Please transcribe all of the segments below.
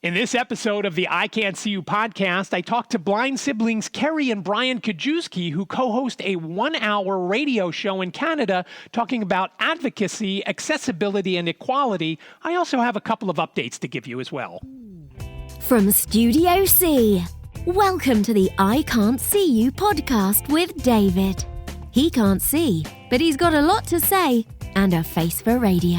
In this episode of the I Can't See You podcast, I talked to blind siblings Kerry and Brian Kijewski, who co-host a 1-hour radio show in Canada talking about advocacy, accessibility, and equality. I also have a couple of updates to give you as well. From Studio C, welcome to the I Can't See You podcast with David. He can't see, but he's got a lot to say and a face for radio.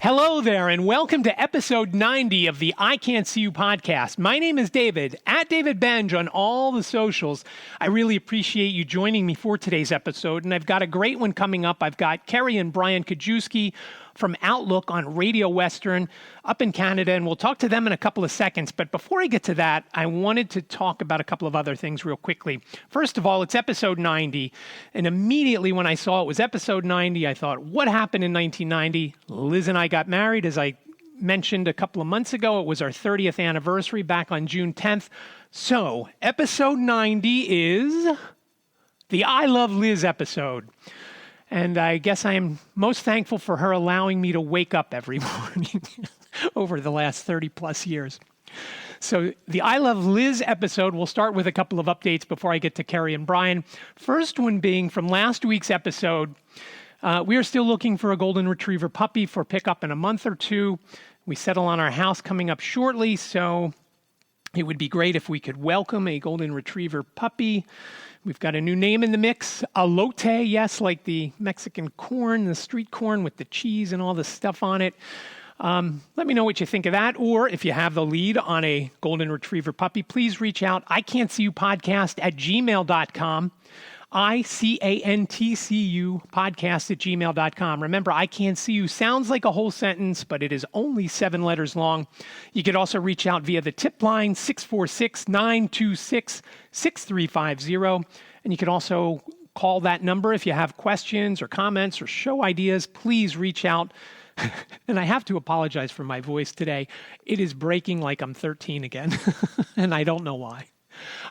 Hello there, and welcome to episode 90 of the I Can't See You podcast. My name is David, at David Benj on all the socials. I really appreciate you joining me for today's episode, and I've got a great one coming up. I've got Kerry and Brian Kijewski from Outlook on Radio Western up in Canada, and we'll talk to them in a couple of seconds. But before I get to that, I wanted to talk about a couple of other things real quickly. First of all, it's episode 90, and immediately when I saw it was episode 90, I thought, what happened in 1990? Liz and I got married, as I mentioned a couple of months ago. It was our 30th anniversary back on June 10th. So, episode 90 is the I Love Liz episode. And I guess I am most thankful for her allowing me to wake up every morning over the last 30 plus years. So the I Love Liz episode, we'll start with a couple of updates before I get to Kerry and Brian. First one being from last week's episode. We are still looking for a golden retriever puppy for pickup in a month or two. We settle on our house coming up shortly, so it would be great if we could welcome a golden retriever puppy. We've got a new name in the mix, elote, yes, like the Mexican corn, the street corn with the cheese and all the stuff on it. Let me know what you think of that, or if you have the lead on a golden retriever puppy, please reach out. I can't see you podcast at gmail.com. ICANTCU podcast at gmail.com. Remember, I can't see you sounds like a whole sentence, but it is only 7 letters long. You could also reach out via the tip line, 646-926-6350. And you can also call that number if you have questions or comments or show ideas. Please reach out. And I have to apologize for my voice today. It is breaking like I'm 13 again, and I don't know why.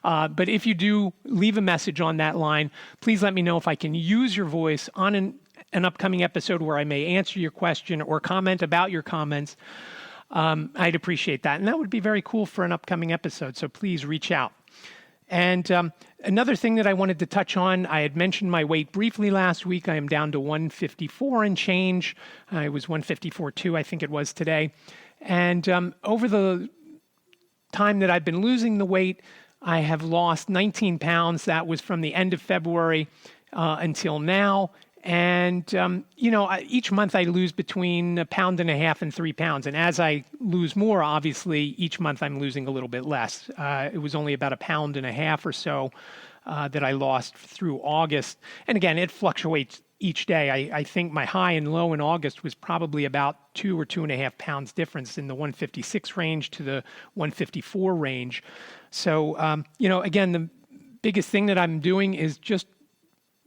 But if you do leave a message on that line, please let me know if I can use your voice on an upcoming episode where I may answer your question or comment about your comments. I'd appreciate that. And that would be very cool for an upcoming episode. So please reach out. And another thing that I wanted to touch on, I had mentioned my weight briefly last week. I am down to 154 and change. I was 154.2, I think it was today. And over the time that I've been losing the weight, I have lost 19 pounds. That was from the end of February until now. And, each month I lose between 1.5 pounds and 3 pounds. And as I lose more, obviously, each month I'm losing a little bit less. It was only about 1.5 pounds or so that I lost through August. And again, it fluctuates each day. I think my high and low in August was probably about 2 or 2.5 pounds difference in the 156 range to the 154 range. So, again, the biggest thing that I'm doing is just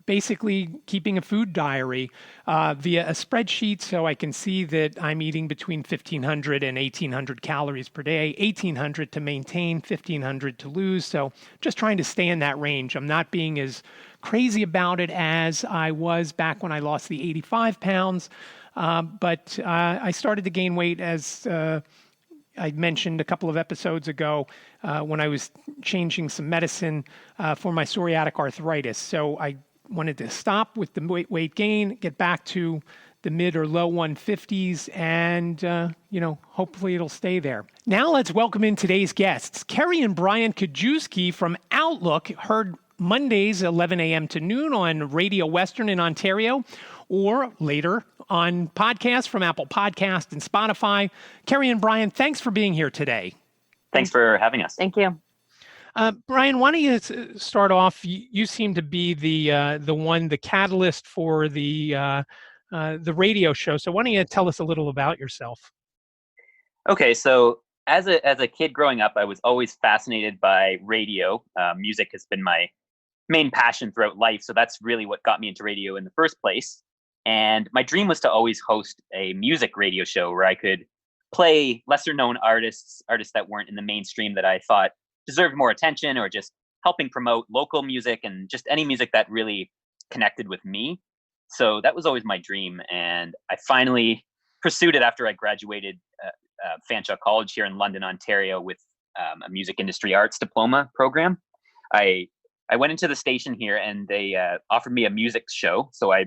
basically keeping a food diary via a spreadsheet so I can see that I'm eating between 1,500 and 1,800 calories per day, 1,800 to maintain, 1,500 to lose. So just trying to stay in that range. I'm not being as crazy about it as I was back when I lost the 85 pounds. But I started to gain weight as I mentioned a couple of episodes ago when I was changing some medicine for my psoriatic arthritis. So I wanted to stop with the weight gain, get back to the mid or low 150s, and, hopefully it'll stay there. Now let's welcome in today's guests. Kerry and Brian Kijewski from Outlook, heard Mondays, 11 a.m. to noon on Radio Western in Ontario, or later on podcasts from Apple Podcasts and Spotify. Kerry and Brian, thanks for being here today. Thanks for having us. Thank you. Brian, why don't you start off? You seem to be the catalyst for the radio show. So why don't you tell us a little about yourself? Okay, so as a kid growing up, I was always fascinated by radio. Music has been my main passion throughout life, so that's really what got me into radio in the first place. And my dream was to always host a music radio show where I could play lesser known artists that weren't in the mainstream that I thought deserved more attention, or just helping promote local music and just any music that really connected with me. So that was always my dream. And I finally pursued it after I graduated Fanshawe College here in London, Ontario, with a music industry arts diploma program. I went into the station here, and they offered me a music show. So I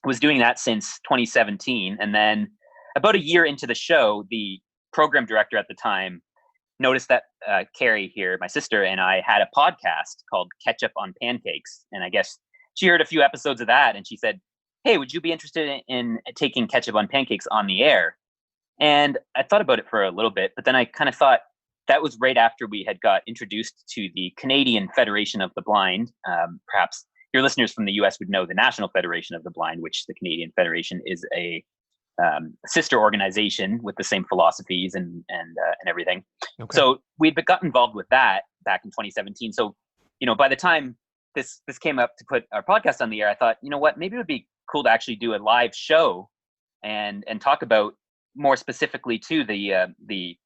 was doing that since 2017, and then about a year into the show, the program director at the time noticed that Kerry here, my sister, and I had a podcast called Ketchup on Pancakes. And I guess she heard a few episodes of that, and she said, "Hey, would you be interested in taking Ketchup on Pancakes on the air?" And I thought about it for a little bit, but then I kind of thought that was right after we had got introduced to the Canadian Federation of the Blind. Perhaps your listeners from the US would know the National Federation of the Blind, which the Canadian Federation is a sister organization with the same philosophies and everything. Okay. So we got involved with that back in 2017. So, by the time this came up to put our podcast on the air, I thought, you know what, maybe it would be cool to actually do a live show and talk about more specifically to the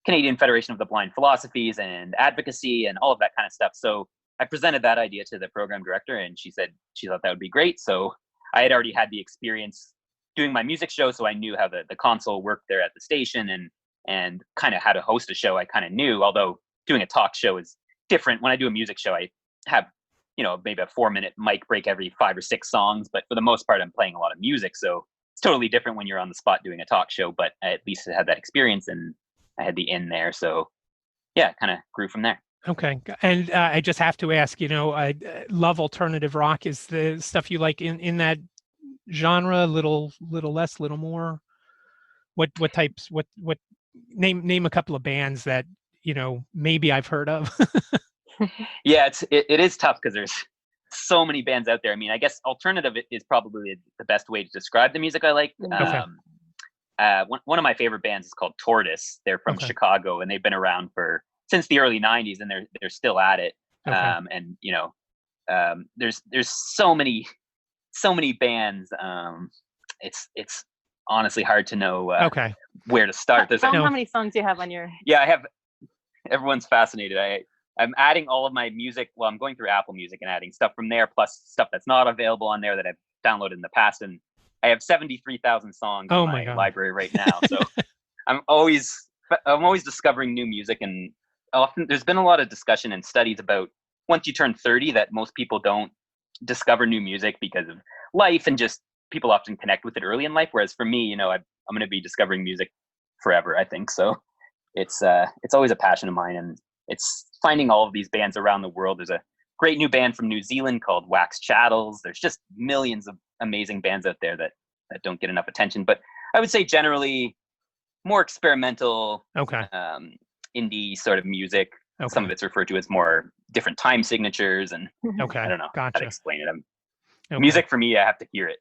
Canadian Federation of the Blind philosophies and advocacy and all of that kind of stuff. So I presented that idea to the program director, and she said she thought that would be great. So I had already had the experience doing my music show, so I knew how the console worked there at the station, and kind of how to host a show I kind of knew, although doing a talk show is different. When I do a music show, I have, maybe a 4-minute mic break every 5 or 6 songs, but for the most part, I'm playing a lot of music. So it's totally different when you're on the spot doing a talk show, but I at least had that experience, and I had the in there. So yeah, kind of grew from there. Okay. And I just have to ask, I love alternative rock. Is the stuff you like in that genre, little less, little more? What types, what name a couple of bands that, maybe I've heard of. Yeah, it is tough because there's so many bands out there. I mean, I guess alternative is probably the best way to describe the music I like. Okay. One of my favorite bands is called Tortoise. They're from Chicago, and they've been around since the early 90s, and they're still at it. Okay. And there's so many bands. It's honestly hard to know where to start. How many songs do you have on your? Yeah, I have. Everyone's fascinated. I'm adding all of my music. Well, I'm going through Apple Music and adding stuff from there, plus stuff that's not available on there that I've downloaded in the past. And I have 73,000 songs in my library right now. So I'm always discovering new music, and often there's been a lot of discussion and studies about once you turn 30 that most people don't discover new music because of life, and just people often connect with it early in life. Whereas for me, I'm going to be discovering music forever, I think. So it's always a passion of mine, and it's finding all of these bands around the world. There's a great new band from New Zealand called Wax Chattels. There's just millions of amazing bands out there that don't get enough attention. But I would say generally more experimental, indie sort of music. Okay. Some of it's referred to as more different time signatures, and I don't know how to explain it. Music for me, I have to hear it.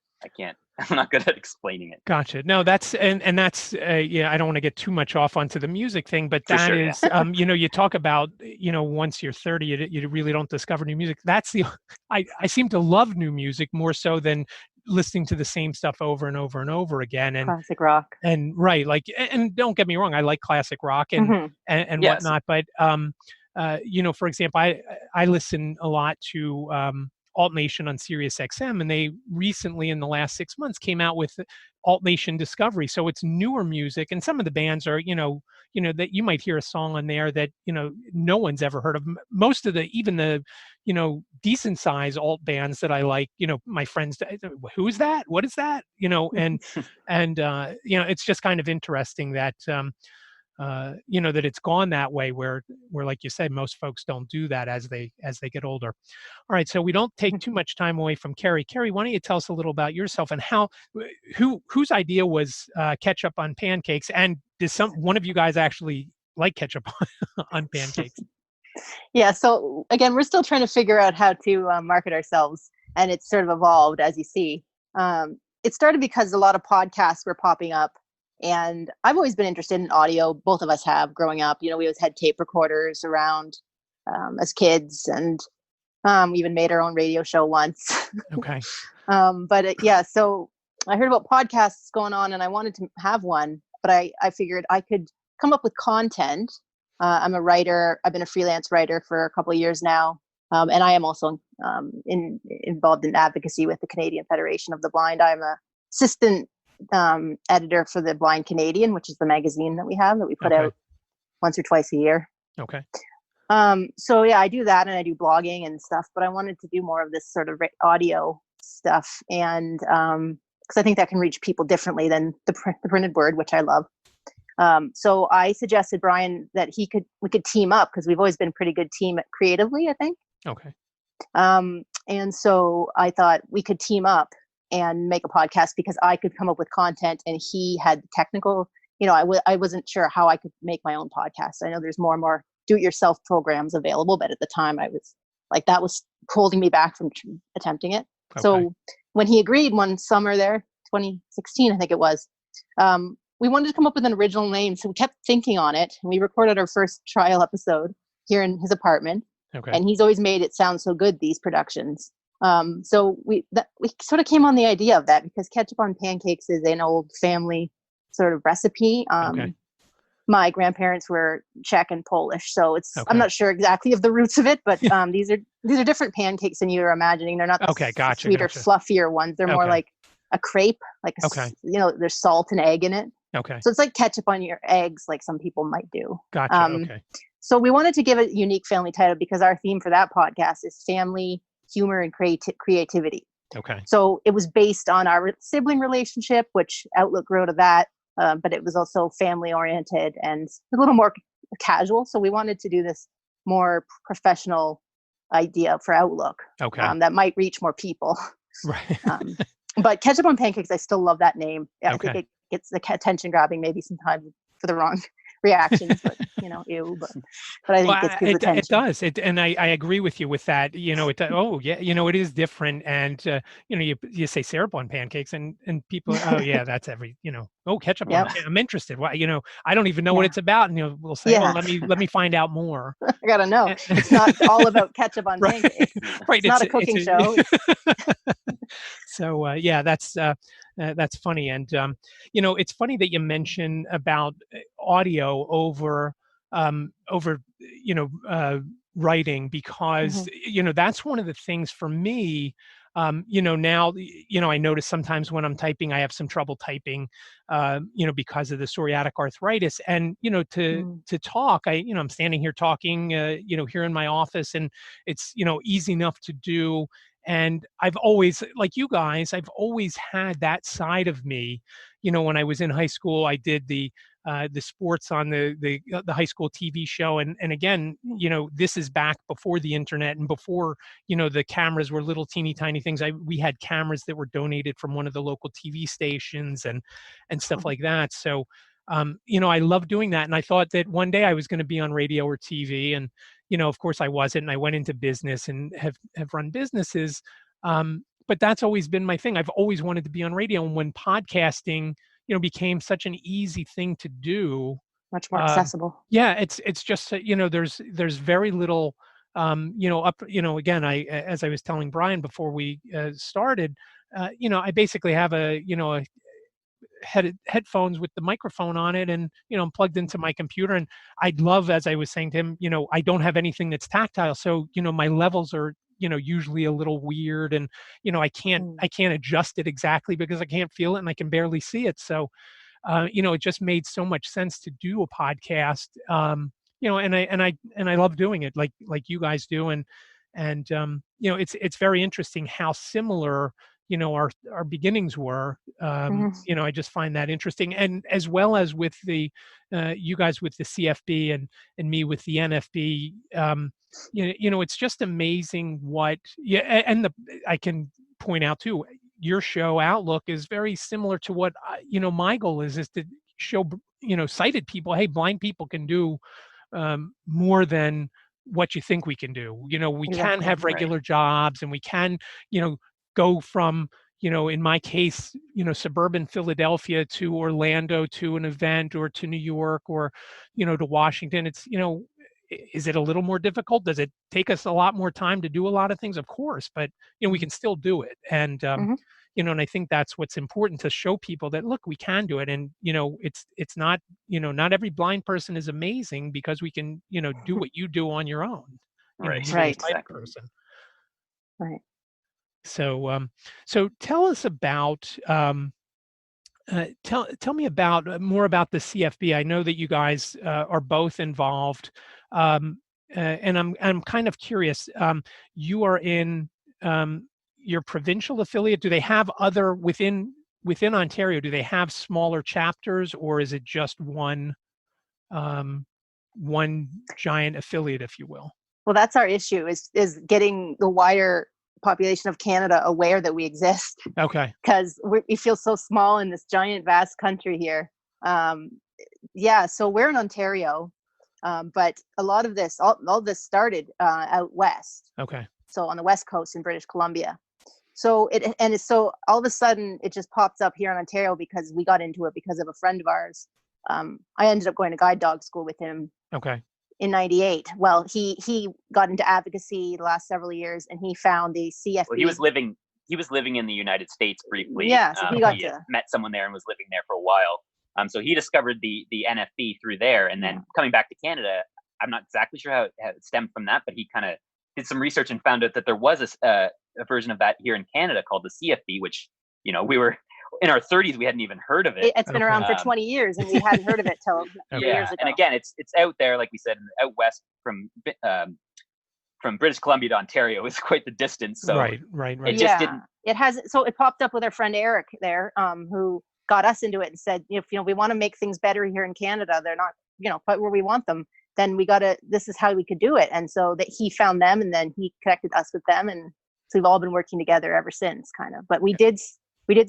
I'm not good at explaining it. Gotcha. No, that's, and that's, I don't want to get too much off onto the music thing, but that is, you talk about, once you're 30, you really don't discover new music. That's I seem to love new music more so than listening to the same stuff over and over and over again. And classic rock. And right. Like, and don't get me wrong, I like classic rock and yes. whatnot, but, for example, I listen a lot to, Alt Nation on Sirius XM, and they recently in the last 6 months came out with Alt Nation Discovery. So it's newer music, and some of the bands are, that you might hear a song on there that, no one's ever heard of. Most of even the, decent size alt bands that I like, my friends, who's that? What is that? And, it's just kind of interesting that, that it's gone that way where like you said, most folks don't do that as they get older. All right, so we don't take too much time away from Kerry. Kerry, why don't you tell us a little about yourself and whose idea was ketchup on pancakes, and does one of you guys actually like ketchup on pancakes? Yeah, so again, we're still trying to figure out how to market ourselves, and it's sort of evolved, as you see. It started because a lot of podcasts were popping up. And I've always been interested in audio. Both of us have growing up. We always had tape recorders around as kids, and we even made our own radio show once. Okay. So I heard about podcasts going on, and I wanted to have one, but I figured I could come up with content. I'm a writer. I've been a freelance writer for a couple of years now. And I am also involved in advocacy with the Canadian Federation of the Blind. I'm a assistant editor for the Blind Canadian, which is the magazine that we have that we put out once or twice a year. Okay. So yeah, I do that and I do blogging and stuff, but I wanted to do more of this sort of audio stuff, and because I think that can reach people differently than the printed word, which I love. So I suggested Brian that we could team up, because we've always been a pretty good team creatively, I think. Okay. And so I thought we could team up and make a podcast, because I could come up with content and he had technical, I wasn't sure how I could make my own podcast. I know there's more and more do-it-yourself programs available, but at the time I was like, that was holding me back from attempting it. Okay. So when he agreed one summer there, 2016, I think it was, we wanted to come up with an original name. So we kept thinking on it, and we recorded our first trial episode here in his apartment. Okay. And he's always made it sound so good, these productions. So we sort of came on the idea of that, because ketchup on pancakes is an old family sort of recipe. Okay. My grandparents were Czech and Polish, so I'm not sure exactly of the roots of it, but these are different pancakes than you're imagining. They're not the sweeter, fluffier ones. They're more like a crepe, like there's salt and egg in it. Okay. So it's like ketchup on your eggs, like some people might do. Gotcha. Okay. So we wanted to give it a unique family title, because our theme for that podcast is family, humor, and creativity. Okay. So it was based on our sibling relationship, which Outlook grew to that, but it was also family oriented and a little more casual. So we wanted to do this more professional idea for Outlook. Okay. That might reach more people. Right. But ketchup on pancakes, I still love that name. I Okay. think it gets the attention grabbing maybe sometimes for the wrong reactions, but ew. But I think it's good attention. It does. And I agree with you with that. It is different. And you say syrup on pancakes, and people, oh yeah, that's ketchup on. I'm interested. Why? I don't even know what it's about, and we'll say, oh, let me find out more. I gotta know. It's not all about ketchup on pancakes. Right. It's not a cooking show. So that's funny. And it's funny that you mention about audio over writing, because that's one of the things for me. Now I notice sometimes when I'm typing, I have some trouble typing, because of the psoriatic arthritis. And to talk, I'm standing here talking, here in my office, and it's easy enough to do. And I've always, like you guys, I've always had that side of me. When I was in high school, I did the sports on the high school TV show, and again, this is back before the internet and before the cameras were little teeny tiny things. We had cameras that were donated from one of the local TV stations and stuff like that. So I love doing that, and I thought that one day I was going to be on radio or TV, and of course I wasn't, and I went into business and have run businesses. But that's always been my thing. I've always wanted to be on radio, and when podcasting became such an easy thing to do, much more accessible. Yeah, it's just there's very little again, as I was telling Brian before we started, I basically have a headphones with the microphone on it, and I'm plugged into my computer, and I'd love, as I was saying to him, I don't have anything that's tactile, so my levels are usually a little weird, and I can't adjust it exactly because I can't feel it and I can barely see it. So it just made so much sense to do a podcast, and I love doing it like you guys do, and it's very interesting how similar our beginnings were. I just find that interesting, and as well as with the you guys with the CFB and me with the NFB. It's just amazing what and I can point out too, your show Outlook is very similar to what my goal is to show sighted people, hey, blind people can do more than what you think we can do. We can have regular jobs, and we can go from in my case suburban Philadelphia to Orlando to an event, or to New York, or to Washington. It's is it a little more difficult? Does it take us a lot more time to do a lot of things? Of course, but we can still do it. And and I think that's what's important, to show people that, look, we can do it. And it's not not every blind person is amazing, because we can do what you do on your own. Right. Exactly. Person. Right. So so tell us about Tell me about more about the CFB. I know that you guys are both involved, and I'm kind of curious. You are in your provincial affiliate. Do they have other within Ontario? Do they have smaller chapters, or is it just one giant affiliate, if you will? Well, that's our issue is getting the wider population of Canada aware that we exist. Okay. Because we feel so small in this giant, vast country here. So we're in Ontario, but a lot of this, all this started out west. Okay. So on the west coast in British Columbia. So so all of a sudden it just pops up here in Ontario because we got into it because of a friend of ours. I ended up going to guide dog school with him. Okay. In '98. Well, he got into advocacy the last several years, and he found the CFB. Well, he was living in the United States briefly. Yeah, so he met someone there and was living there for a while. So he discovered the NFB through there, and then coming back to Canada, I'm not exactly sure how it stemmed from that, but he kind of did some research and found out that there was a version of that here in Canada called the CFB, which we were in our 30s, we hadn't even heard of it. It's been around for 20 years, and we hadn't heard of it till years ago. And again, it's out there, like we said, out west from British Columbia to Ontario is quite the distance. So right. It just didn't. It hasn't. So it popped up with our friend Eric there, who got us into it and said, if we want to make things better here in Canada, they're not, quite where we want them. Then this is how we could do it. And so that he found them, and then he connected us with them, and so we've all been working together ever since, kind of. But we did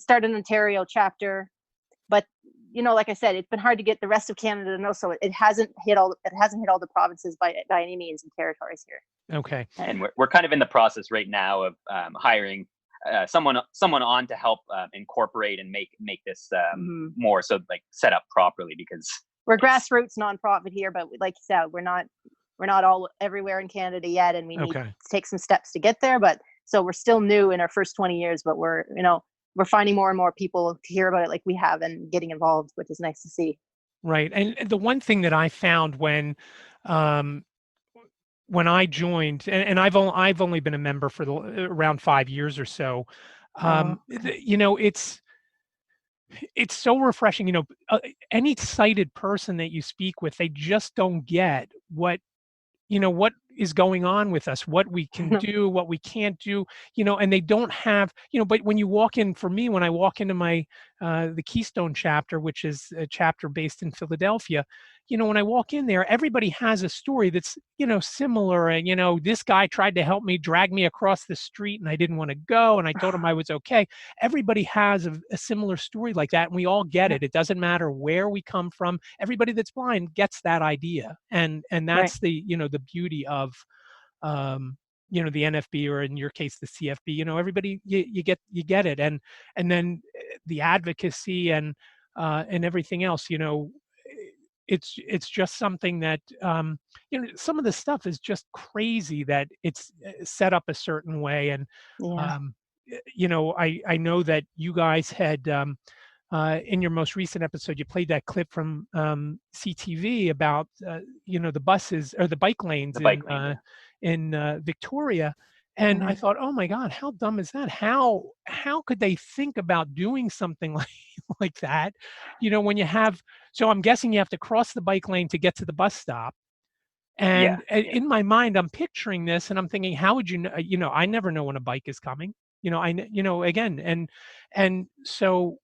start an Ontario chapter, but like I said, it's been hard to get the rest of Canada to know. So it hasn't hit all the provinces by any means and territories here. Okay. And we're kind of in the process right now of hiring someone on to help incorporate and make this more so set up properly, because we're grassroots nonprofit here, but like you said, we're not all everywhere in Canada yet, and we need to take some steps to get there. But so we're still new in our first 20 years, but we're finding more and more people to hear about it like we have and getting involved, which is nice to see. Right. And the one thing that I found when I joined, and I've only been a member for around 5 years or so, it's so refreshing. Any sighted person that you speak with, they just don't get what is going on with us, what we can do, what we can't do, and they don't have, but when you walk in, for me, when I walk into my, the Keystone chapter, which is a chapter based in Philadelphia, when I walk in there, everybody has a story that's, similar. And, this guy tried to help me, drag me across the street, and I didn't want to go. And I told him I was okay. Everybody has a similar story like that. And we all get it. It doesn't matter where we come from. Everybody that's blind gets that idea. And that's the beauty of, the NFB, or in your case, the CFB, everybody, you get it. And then the advocacy and everything else, it's just something that, some of the stuff is just crazy that it's set up a certain way. And, I know that you guys had, in your most recent episode, you played that clip from CTV about, the buses or the bike lanes in Victoria. And I thought, oh my God, how dumb is that? How could they think about doing something like that? When you have, so I'm guessing you have to cross the bike lane to get to the bus stop. And in my mind, I'm picturing this and I'm thinking, how would you know, I never know when a bike is coming, again. And so,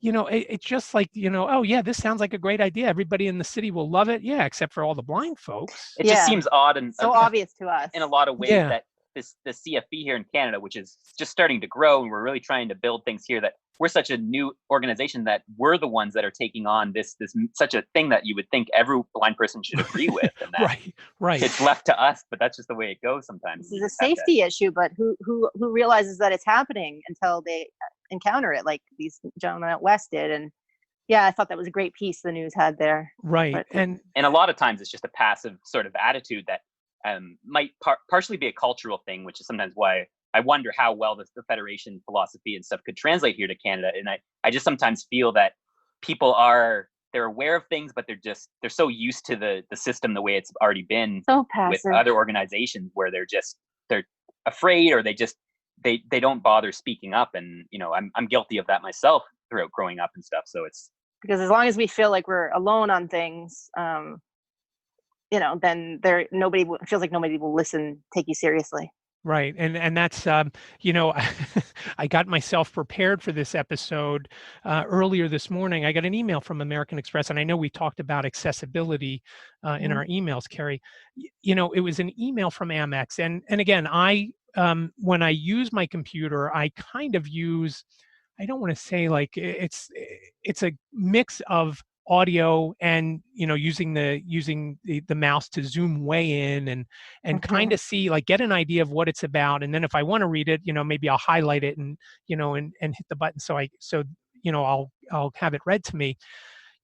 it's just like, oh yeah, this sounds like a great idea. Everybody in the city will love it. Yeah. Except for all the blind folks. It just seems odd and so obvious to us in a lot of ways that the CFB here in Canada, which is just starting to grow, and we're really trying to build things here, that we're such a new organization that we're the ones that are taking on this such a thing that you would think every blind person should agree with. And that right. It's left to us, but that's just the way it goes sometimes. This is a safety issue, but who realizes that it's happening until they encounter it, like these gentlemen out west did. And I thought that was a great piece the news had there. Right. But, and a lot of times it's just a passive sort of attitude that might partially be a cultural thing, which is sometimes why I wonder how well the Federation philosophy and stuff could translate here to Canada. And I just sometimes feel that people they're aware of things, but they're so used to the system the way it's already been so passive with other organizations, where they're afraid, or they don't bother speaking up. And I'm guilty of that myself throughout growing up and stuff. So it's because as long as we feel like we're alone on things, then feels like nobody will take you seriously. Right. And that's, I got myself prepared for this episode earlier this morning. I got an email from American Express, and I know we talked about accessibility in our emails, Kerry. It was an email from Amex. And again, when I use my computer, I kind of use, I don't want to say like it's a mix of audio and using the mouse to zoom way in and kind of see, like, get an idea of what it's about, and then if I want to read it, maybe I'll highlight it and and hit the button so I'll have it read to me.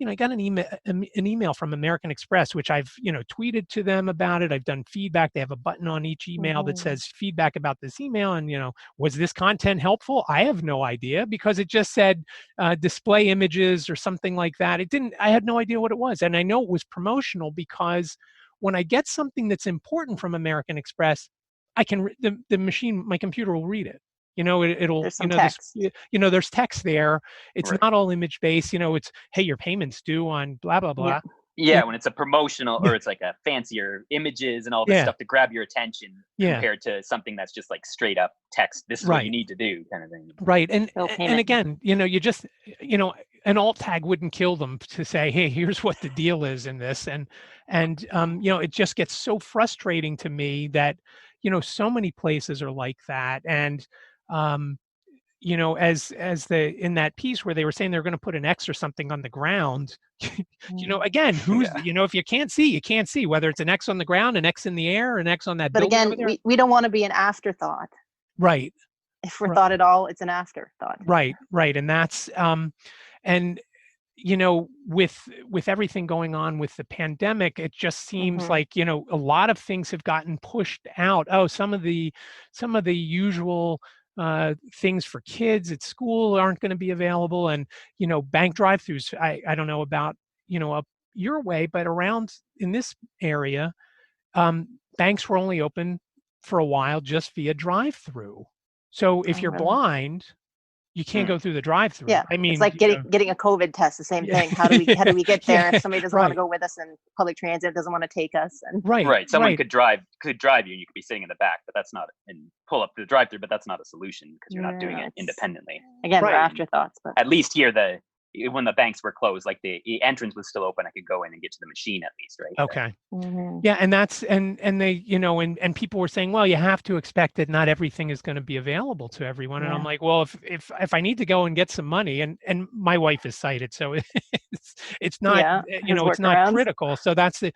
I got an email from American Express, which I've, tweeted to them about it. I've done feedback. They have a button on each email that says feedback about this email. And, was this content helpful? I have no idea, because it just said display images or something like that. I had no idea what it was. And I know it was promotional, because when I get something that's important from American Express, I can, my computer will read it. It'll, there's some text. There's text there. It's Right. not all image based. It's, hey, your payment's due on blah, blah, blah. Yeah, when it's a promotional or it's like a fancier images and all this stuff to grab your attention compared to something that's just like straight up text. This is what you need to do, kind of thing. Right. And again, you just, an alt tag wouldn't kill them to say, hey, here's what the deal is in this. And it just gets so frustrating to me that, so many places are like that. And, as in that piece where they were saying they're going to put an X or something on the ground, again, if you can't see, you can't see, whether it's an X on the ground, an X in the air, an X on that but building. But again, we don't want to be an afterthought. Right. If we're thought at all, it's an afterthought. Right. And that's, and, with everything going on with the pandemic, it just seems like, a lot of things have gotten pushed out. Oh, some of the usual things for kids at school aren't going to be available. And, bank drive-throughs, I don't know about, up your way, but around in this area, banks were only open for a while just via drive-through. So if you're blind, you can't go through the drive-through. Yeah, I mean, it's like getting a COVID test. The same thing. How do we get there if somebody doesn't want to go with us and public transit doesn't want to take us? And right. Someone could drive you, and you could be sitting in the back, but that's not, and pull up to the drive-through, but that's not a solution because you're not doing it independently. Again, they're afterthoughts. But at least here, when the banks were closed, like the entrance was still open, I could go in and get to the machine at least, right? Okay. Yeah, and that's and they, and people were saying, well, you have to expect that not everything is going to be available to everyone. And I'm like, well, if I need to go and get some money, and my wife is sighted, so it's not it's not critical. So that's the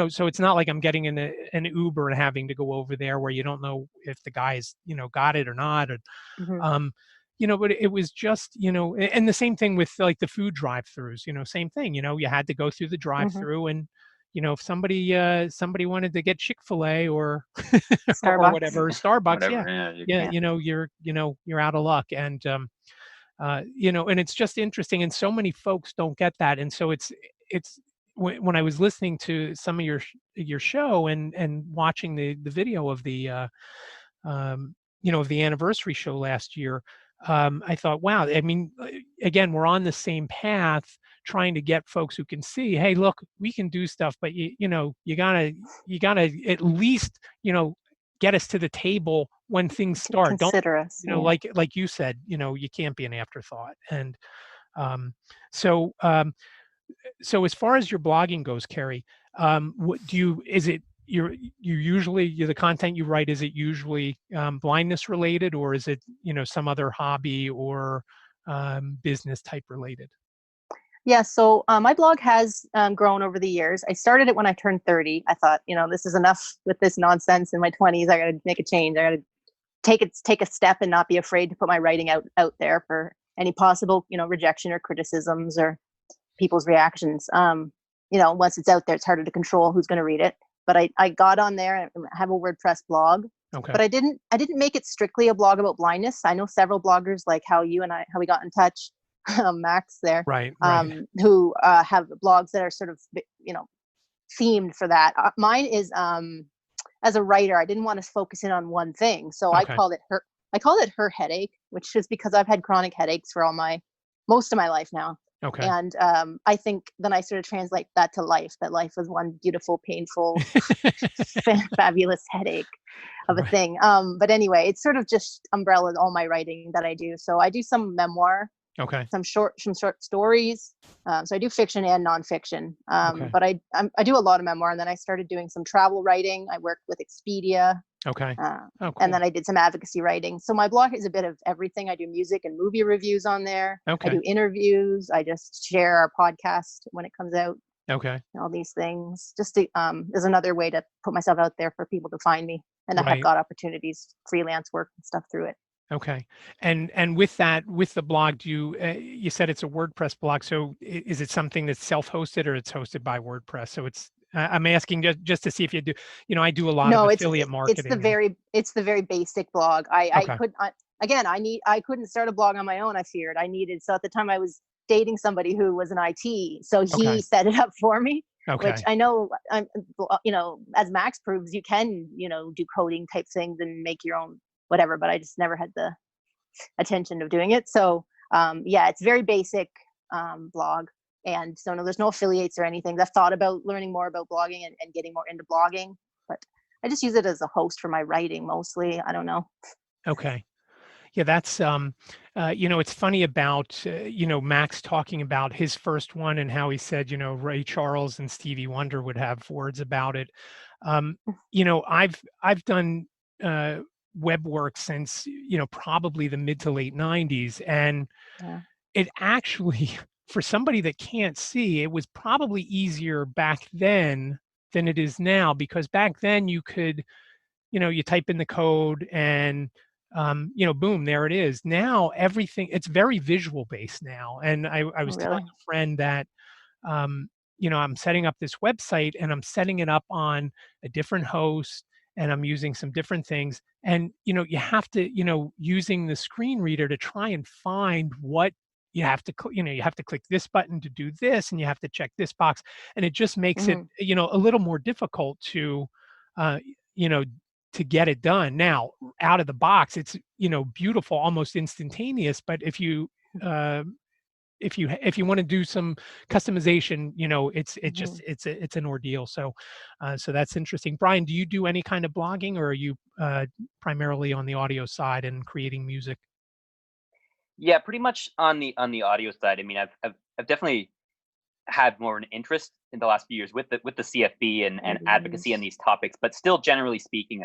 so it's not like I'm getting in an Uber and having to go over there where you don't know if the guy's got it or not, or but it was just, and the same thing with like the food drive-throughs, same thing, you had to go through the drive-through and, if somebody wanted to get Chick-fil-A or, Starbucks. or whatever, Starbucks, whatever, you're out of luck. And, and it's just interesting. And so many folks don't get that. And so it's when I was listening to some of your show and watching the video of the, of the anniversary show last year, I thought, wow, I mean, again, we're on the same path trying to get folks who can see, hey, look, we can do stuff, but you gotta at least, get us to the table when things start. Consider us. Like you said, you can't be an afterthought. And so as far as your blogging goes, Kerry, you usually the content you write, is it usually blindness related, or is it some other hobby or business type related? Yeah, so my blog has grown over the years. I started it when I turned 30. I thought, this is enough with this nonsense in my 20s. I got to make a change. I got to take a step and not be afraid to put my writing out there for any possible rejection or criticisms or people's reactions. Once it's out there, it's harder to control who's going to read it. But I got on there and have a WordPress blog. Okay. But I didn't make it strictly a blog about blindness. I know several bloggers like how we got in touch, Max there, right. Who have blogs that are sort of themed for that. Mine is as a writer, I didn't want to focus in on one thing, so I called it her headache, which is because I've had chronic headaches for all my most of my life now. Okay. And I think then I sort of translate that to life, that life was one beautiful, painful, fabulous headache of a Right. thing. But anyway, it's sort of just umbrellas all my writing that I do. So I do some memoir, Okay. some short stories. So I do fiction and nonfiction. Okay. But I do a lot of memoir, and then I started doing some travel writing. I worked with Expedia. Okay. Oh, cool. And then I did some advocacy writing. So my blog is a bit of everything. I do music and movie reviews on there. Okay. I do interviews. I just share our podcast when it comes out. Okay. All these things. Just to, is another way to put myself out there for people to find me. And I have Right. got opportunities, freelance work and stuff through it. Okay. And with that, with the blog, do you, you said it's a WordPress blog. So is it something that's self-hosted or it's hosted by WordPress? So it's, I'm asking just to see if you do, I do a lot of affiliate marketing. It's the very basic blog. Okay. I couldn't start a blog on my own. I feared I needed. So at the time I was dating somebody who was in IT. So he Okay. set it up for me, Okay. which I know, as Max proves, you can, do coding type things and make your own whatever, but I just never had the attention of doing it. So it's very basic blog. And so no, there's no affiliates or anything. I've thought about learning more about blogging and getting more into blogging, but I just use it as a host for my writing mostly. I don't know. Okay. Yeah, that's it's funny about Max talking about his first one and how he said Ray Charles and Stevie Wonder would have words about it. I've done web work since probably the mid to late 90s, and it actually for somebody that can't see, it was probably easier back then than it is now, because back then you could you type in the code and boom, there it is. Now everything, it's very visual based now. And I was telling a friend that I'm setting up this website and I'm setting it up on a different host and I'm using some different things. And you have to, using the screen reader to try and find what you have to you have to click this button to do this, and you have to check this box, and it just makes it a little more difficult to to get it done. Now out of the box it's beautiful, almost instantaneous, but if you want to do some customization, just it's an ordeal. So that's interesting. Brian, do you do any kind of blogging, or are you primarily on the audio side and creating music? Yeah, pretty much on the audio side. I mean, I've definitely had more of an interest in the last few years with the CFB and advocacy on these topics, but still, generally speaking,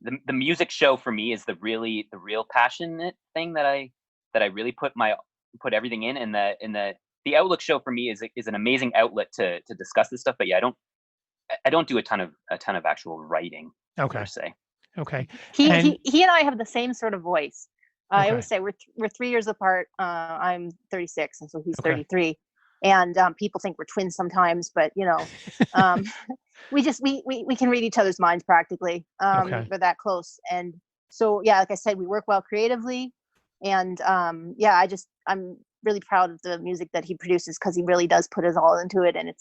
the music show for me is the real passionate thing that I really put everything in, and the Outlook show for me is an amazing outlet to discuss this stuff. But yeah, I don't do a ton of actual writing per se. Okay. He and I have the same sort of voice. I always say we're 3 years apart. I'm 36, and so he's 33. And people think we're twins sometimes, but we can read each other's minds practically. We're that close. And so like I said, we work well creatively. And I'm really proud of the music that he produces, because he really does put his all into it, and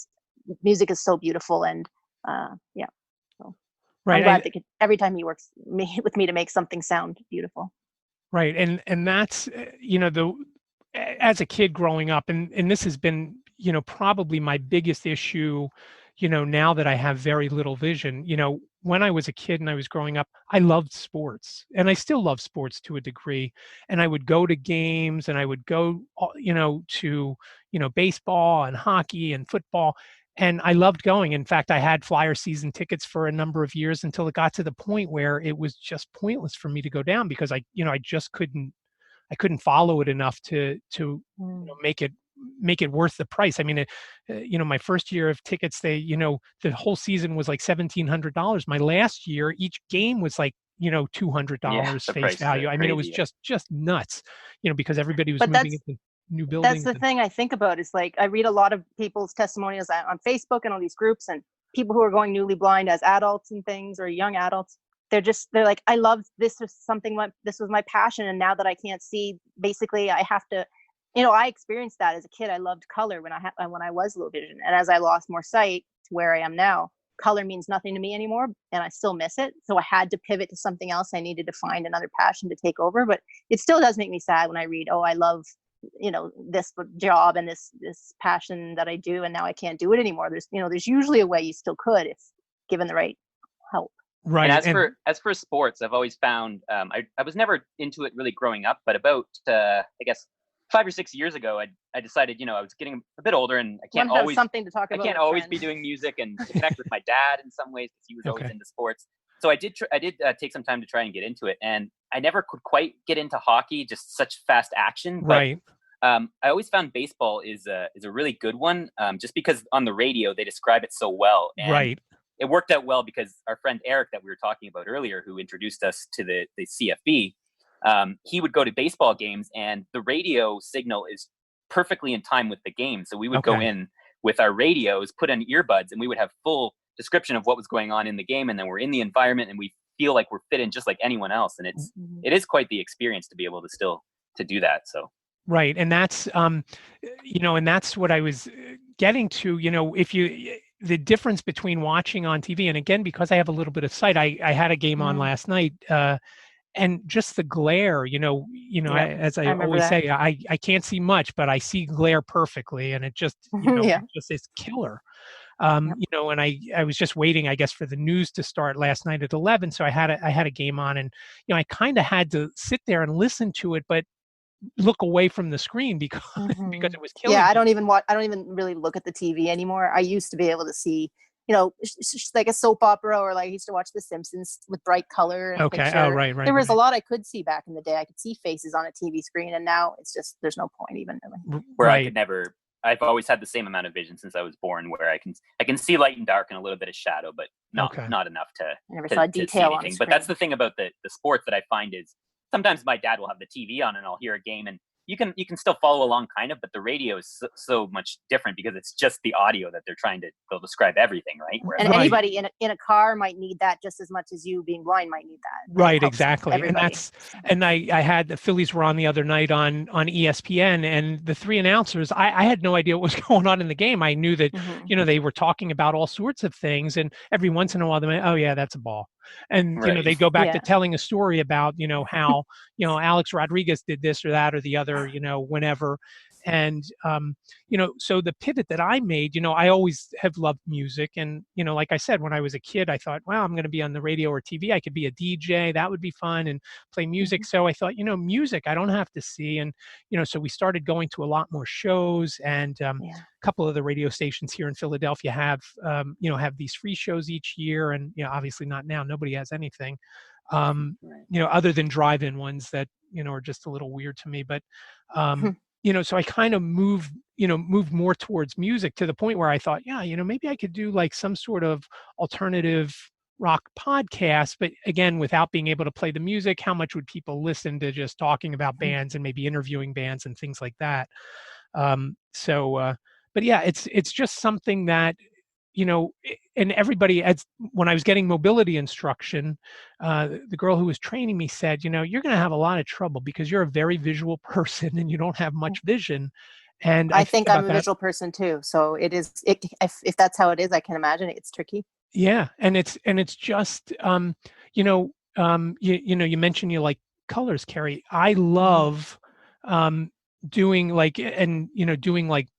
music is so beautiful. And so I'm glad that every time he works with me to make something sound beautiful. Right. And that's, as a kid growing up, and this has been, probably my biggest issue, now that I have very little vision. When I was a kid and I was growing up, I loved sports, and I still love sports to a degree. And I would go to games, and I would go, to, baseball and hockey and football. And I loved going. In fact, I had Flyer season tickets for a number of years, until it got to the point where it was just pointless for me to go down, because I just couldn't follow it enough to make it worth the price. I mean, my first year of tickets, the whole season was like $1,700. My last year, each game was like, $200 face value. I mean, it was just nuts, because everybody was moving into new buildings. That's the thing I think about, is like, I read a lot of people's testimonials on Facebook and all these groups, and people who are going newly blind as adults and things, or young adults. They're like, I loved this, was something, this was my passion. And now that I can't see, basically I have to, I experienced that as a kid. I loved color when I was low vision. And as I lost more sight to where I am now, color means nothing to me anymore, and I still miss it. So I had to pivot to something else. I needed to find another passion to take over, but it still does make me sad when I read, I love, this job and this passion that I do, and now I can't do it anymore. There's usually a way you still could if given the right help. Right. And as for sports, I've always found I was never into it really growing up, but about I guess 5 or 6 years ago, I decided, I was getting a bit older, and I can't always something to talk about. I can't always be doing music and to connect with my dad in some ways because he was always into sports. So I did take some time to try and get into it, and I never could quite get into hockey, just such fast action. But, right. I always found baseball is a really good one, just because on the radio they describe it so well. And right. It worked out well because our friend Eric that we were talking about earlier, who introduced us to the CFB, he would go to baseball games, and the radio signal is perfectly in time with the game. So we would go in with our radios, put in earbuds, and we would have full description of what was going on in the game, and then we're in the environment and we feel like we're fit in just like anyone else. And it is quite the experience to be able to still to do that. So right. And that's and that's what I was getting to, if the difference between watching on TV, and again, because I have a little bit of sight, I had a game on last night, and just the glare, as I always say, I can't see much, but I see glare perfectly, and it just, it just is killer. And I was just waiting, I guess, for the news to start last night at 11. So I had a game on, and, I kind of had to sit there and listen to it, but look away from the screen because it was killing me. I don't even really look at the TV anymore. I used to be able to see, like a soap opera, or like I used to watch The Simpsons with bright color. And picture. Oh, right. There was a lot I could see back in the day. I could see faces on a TV screen, and now it's just, there's no point even really. Where I could never, I've always had the same amount of vision since I was born, where I can see light and dark and a little bit of shadow, but not enough to, I never saw detail on screen. But that's the thing about the sports that I find is sometimes my dad will have the TV on and I'll hear a game, and you can still follow along kind of, but the radio is so much different because it's just the audio that they'll describe everything, right? And anybody in a car might need that just as much as you being blind might need that. Right, exactly. And I had the Phillies were on the other night on ESPN, and the three announcers, I had no idea what was going on in the game. I knew that, they were talking about all sorts of things, and every once in a while they went, oh yeah, that's a ball. And, they go back to telling a story about, how, Alex Rodriguez did this or that or the other, whenever. And, so the pivot that I made, I always have loved music. And, like I said, when I was a kid, I thought, wow, I'm going to be on the radio or TV. I could be a DJ. That would be fun, and play music. So I thought, music, I don't have to see. And, so we started going to a lot more shows, and a couple of the radio stations here in Philadelphia have these free shows each year. And, obviously not now. Nobody has anything, other than drive-in ones that, are just a little weird to me. But, so I kind of moved more towards music, to the point where I thought, maybe I could do like some sort of alternative rock podcast, but again, without being able to play the music, how much would people listen to just talking about bands and maybe interviewing bands and things like that? But yeah, it's just something that, and everybody, when I was getting mobility instruction, the girl who was training me said, you're going to have a lot of trouble because you're a very visual person and you don't have much vision. And I think I'm a visual person too. So if that's how it is, I can imagine it's tricky. Yeah. And it's just, you mentioned you like colors, Kerry. I love, doing like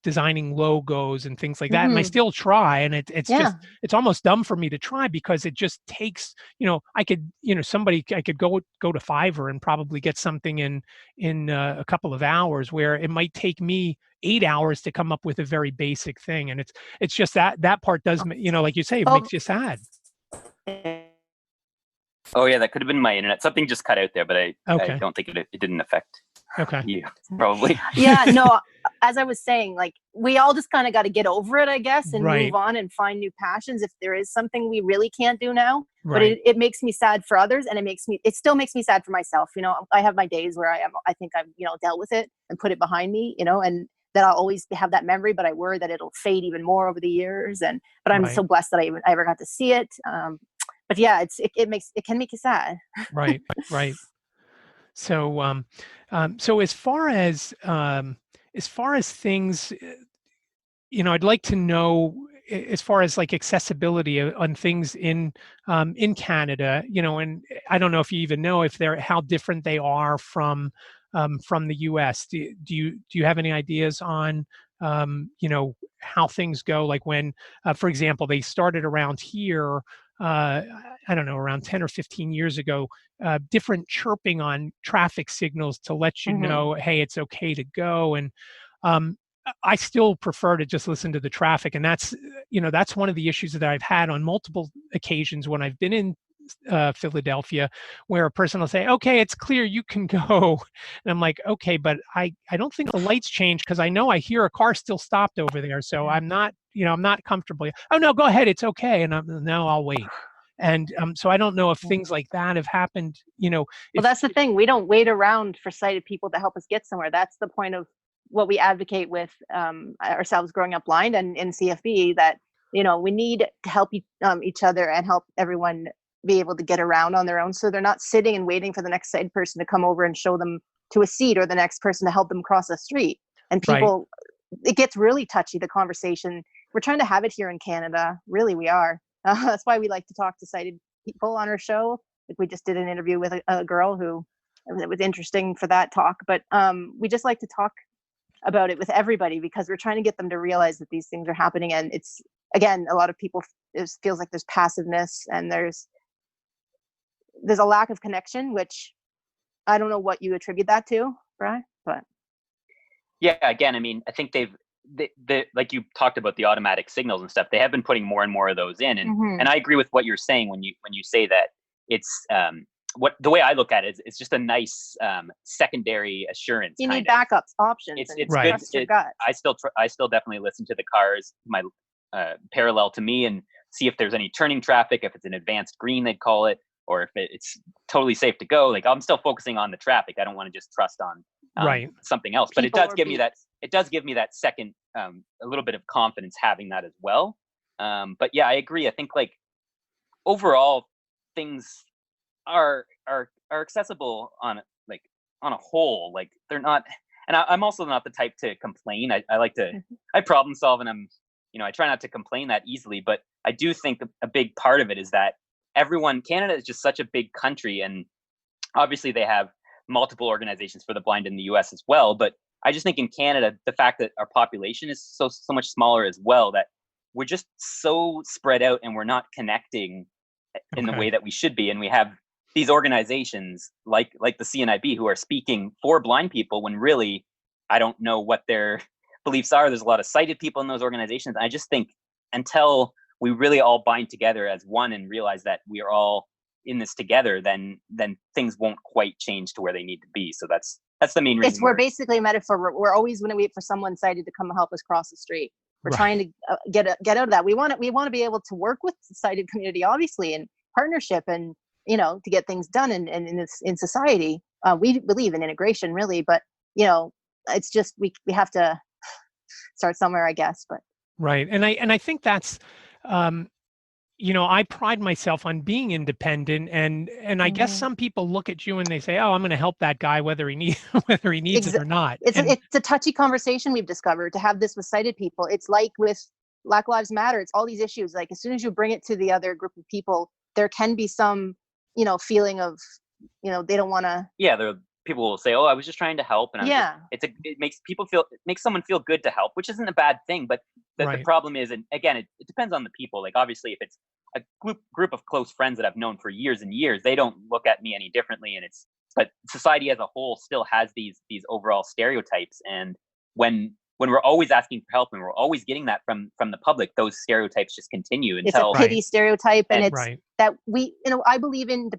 designing logos and things like that. And I still try, and it's just, it's almost dumb for me to try because it just takes, I could go to Fiverr and probably get something in a couple of hours, where it might take me 8 hours to come up with a very basic thing. And it's just that part does, like you say, it makes you sad. Oh yeah, that could have been my internet. Something just cut out there, but I don't think it didn't affect you, probably. Yeah, no, as I was saying, like, we all just kind of got to get over it, I guess, and move on and find new passions if there is something we really can't do now. But it makes me sad for others, and it still makes me sad for myself. I have my days where I think I've dealt with it and put it behind me, and that I'll always have that memory, but I worry that it'll fade even more over the years. But I'm so blessed that I ever got to see it. But yeah, it can make you sad. Right. So, so as far as things, I'd like to know, as far as like accessibility on things in Canada, and I don't know if you even know how different they are from from the U.S. Do you have any ideas on how things go? Like when, for example, they started around here. I don't know, around 10 or 15 years ago, different chirping on traffic signals to let you know, hey, it's okay to go. And I still prefer to just listen to the traffic. And that's one of the issues that I've had on multiple occasions when I've been in Philadelphia, where a person will say, okay, it's clear, you can go. And I'm like, okay, but I don't think the lights change, because I know I hear a car still stopped over there. So I'm not comfortable. Oh no, go ahead, it's okay. And no, I'll wait. And so I don't know if things like that have happened, Well, that's the thing. We don't wait around for sighted people to help us get somewhere. That's the point of what we advocate with ourselves growing up blind and in CFB, that, we need to help each other and help everyone be able to get around on their own, so they're not sitting and waiting for the next sighted person to come over and show them to a seat, or the next person to help them cross the street. And people, it gets really touchy, the conversation. We're trying to have it here in Canada. Really, we are. That's why we like to talk to sighted people on our show. Like, we just did an interview with a girl who, it was interesting for that talk, but we just like to talk about it with everybody, because we're trying to get them to realize that these things are happening. And it's, again, a lot of people, it feels like there's passiveness, and there's a lack of connection, which I don't know what you attribute that to, Brian, but. Yeah, again, I mean, I think they like you talked about the automatic signals and stuff, they have been putting more and more of those in. And I agree with what you're saying when you say that it's, the way I look at it is, it's just a nice secondary assurance. You need backups, options. It's good. I still definitely listen to the cars, my parallel to me, and see if there's any turning traffic, if it's an advanced green, they'd call it, or if it's totally safe to go. Like, I'm still focusing on the traffic. I don't want to just trust on something else. But it does give me that second, a little bit of confidence having that as well. But yeah, I agree. I think, like, overall things are accessible on a whole. Like, they're not, and I'm also not the type to complain. I like to, I problem solve, and I try not to complain that easily. But I do think a big part of it is that Canada is just such a big country, and obviously they have multiple organizations for the blind in the US as well. But I just think in Canada, the fact that our population is so much smaller as well, that we're just so spread out and we're not connecting in the way that we should be. And we have these organizations like the CNIB who are speaking for blind people, when really, I don't know what their beliefs are. There's a lot of sighted people in those organizations. And I just think until we really all bind together as one and realize that we are all in this together, then things won't quite change to where they need to be. So that's the main reason. We're basically a metaphor. We're always going to wait for someone sighted to come help us cross the street. We're trying to get out of that. We want to be able to work with the sighted community, obviously, in partnership, and to get things done in society. We believe in integration, really, but it's just we have to start somewhere, I guess. But right, and I think that's. I pride myself on being independent, and I guess some people look at you and they say, "Oh, I'm going to help that guy whether he needs it or not." It's a touchy conversation we've discovered to have this with sighted people. It's like with Black Lives Matter. It's all these issues. Like, as soon as you bring it to the other group of people, there can be some, feeling of, they don't want to. Yeah, people will say, "Oh, I was just trying to help," and it makes someone feel good to help, which isn't a bad thing. But the problem is, and again, it depends on the people. Like, obviously, if it's a group of close friends that I've known for years and years, they don't look at me any differently. But society as a whole still has these overall stereotypes, and when we're always asking for help and we're always getting that from the public, those stereotypes just continue until it's a pity stereotype, and it's that we, I believe in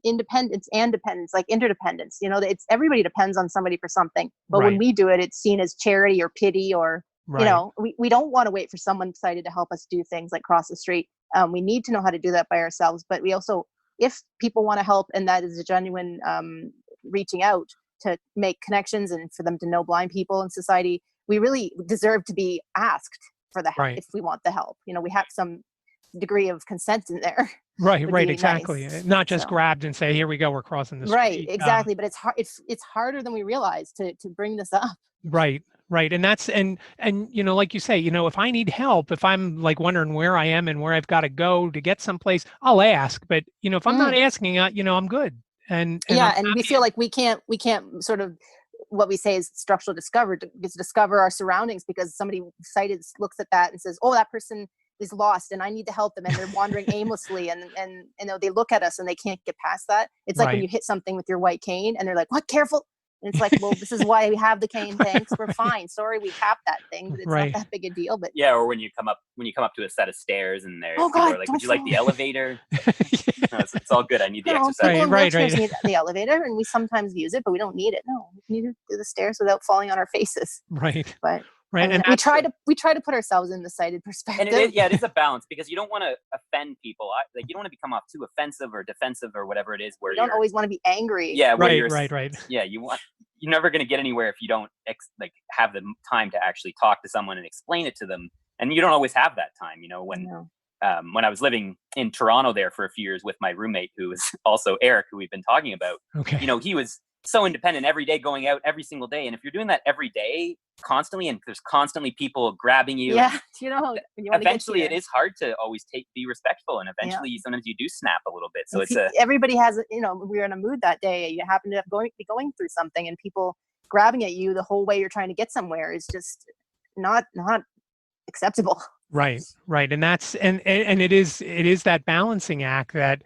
independence and dependence, like interdependence. It's everybody depends on somebody for something, but when we do it, it's seen as charity or pity, or we don't want to wait for someone sighted to help us do things like cross the street. We need to know how to do that by ourselves, but we also, if people want to help, and that is a genuine reaching out to make connections and for them to know blind people in society, we really deserve to be asked for the help if we want the help. We have some degree of consent in there. Right, exactly. Nice. Not just grabbed and say, "Here we go, we're crossing the street." Right, exactly. But it's hard. It's harder than we realize to bring this up. Right. And that's, and like you say, if I need help, if I'm like wondering where I am and where I've got to go to get someplace, I'll ask. But if I'm not asking, I'm good. And and we feel like we can't sort of what we say is structural discover our surroundings, because somebody sighted looks at that and says, oh, that person is lost and I need to help them, and they're wandering aimlessly, and you know, they look at us and they can't get past that. It's like when you hit something with your white cane and they're like, what, careful. And it's like, well, this is why we have the cane. Thanks. We're fine. Sorry, we tapped that thing, but it's not that big a deal. But yeah, or when you come up to a set of stairs and people are like, would you like the elevator? No, it's all good. I need the exercise. People in wheelchairs need the elevator, and we sometimes use it, but we don't need it. No, we need to do the stairs without falling on our faces. Right. But right. I mean, And we try to put ourselves in the sighted perspective. And it is a balance, because you don't want to offend people. Like, you don't want to become off too offensive or defensive or whatever it is. Where you don't always want to be angry. Yeah. Right. Yeah. You're never going to get anywhere if you don't have the time to actually talk to someone and explain it to them. And you don't always have that time. You know, when I was living in Toronto there for a few years with my roommate, who was also Eric, who we've been talking about. Okay. You know, he was so independent every day, going out every single day. And if you're doing that every day constantly, and there's constantly people grabbing you, you know, eventually it is hard to always be respectful. And eventually sometimes you do snap a little bit. So everybody has, you know, we're in a mood that day. You happen to be going through something, and people grabbing at you the whole way you're trying to get somewhere is just not acceptable. Right. And that's, and it is that balancing act that,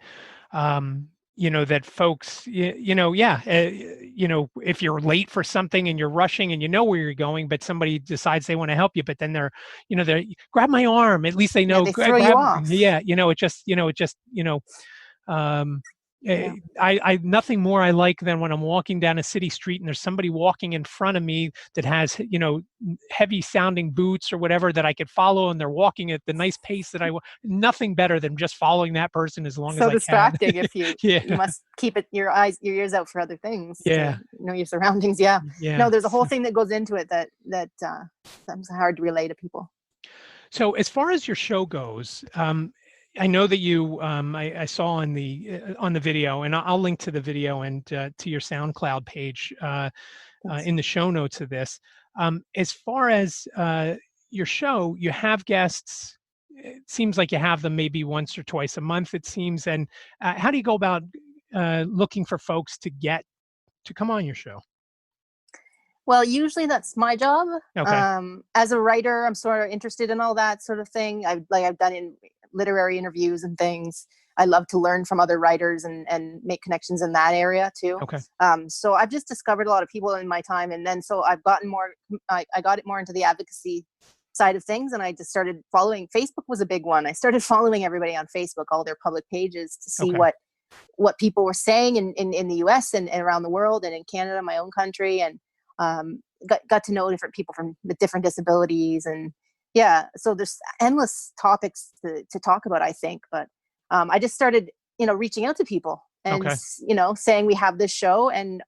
you know, that folks, you know, if you're late for something and you're rushing and you know where you're going, but somebody decides they want to help you, but then they're grab my arm. At least they know. They throw you off. Yeah. I nothing more I like than when I'm walking down a city street and there's somebody walking in front of me that has, you know, heavy sounding boots or whatever that I could follow, and they're walking at the nice pace that nothing better than just following that person as long as I can. So distracting if you you must keep your ears out for other things. Yeah. Know your surroundings. Yeah. No, there's a whole thing that goes into it that sometimes hard to relay to people. So as far as your show goes, I know that you, I saw on the video, and I'll link to the video and to your SoundCloud page in the show notes of this. As far as your show, you have guests. It seems like you have them maybe once or twice a month, it seems. And how do you go about looking for folks to come on your show? Well, usually that's my job. Okay. As a writer, I'm sort of interested in all that sort of thing. I've done in literary interviews and things. I love to learn from other writers and make connections in that area too. Okay. So I've just discovered a lot of people in my time, and then so I've gotten more. I got it more into the advocacy side of things, and I just started following. Facebook was a big one. I started following everybody on Facebook, all their public pages, to see what people were saying in the US and around the world, and in Canada, my own country, and got to know different people with different disabilities. And so there's endless topics to talk about, I think. But I just started, reaching out to people and, saying we have this show, and,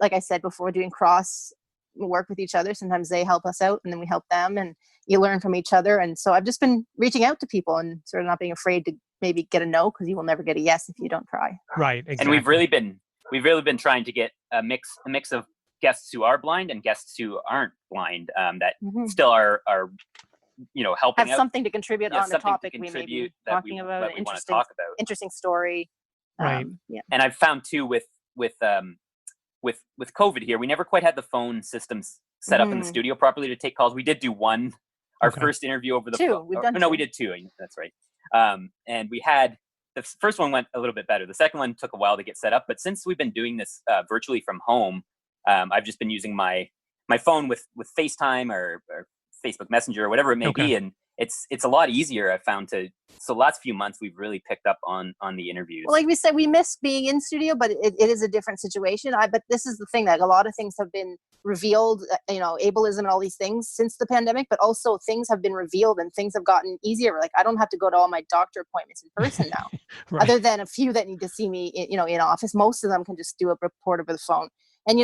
like I said before, doing cross work with each other. Sometimes they help us out and then we help them, and you learn from each other. And so I've just been reaching out to people and sort of not being afraid to maybe get a no, because you will never get a yes if you don't try. Right. Exactly. And we've really been trying to get a mix of guests who are blind and guests who aren't blind, that still are helping have out. Something to contribute on the topic we may be talking about, an interesting story. Right. And I've found too with COVID here, we never quite had the phone systems set up in the studio properly to take calls. We did do our first interview over the phone. No, we did two. That's right. And we had, the first one went a little bit better. The second one took a while to get set up, but since we've been doing this virtually from home, I've just been using my phone with FaceTime or Facebook Messenger or whatever it may be, and it's a lot easier, I've found. So last few months we've really picked up on the interviews. Well, like we said, we miss being in studio, but it is a different situation. But this is the thing, that a lot of things have been revealed, ableism and all these things since the pandemic, but also things have been revealed and things have gotten easier. Like, I don't have to go to all my doctor appointments in person now, right. Other than a few that need to see me in office. Most of them can just do a report over the phone. And,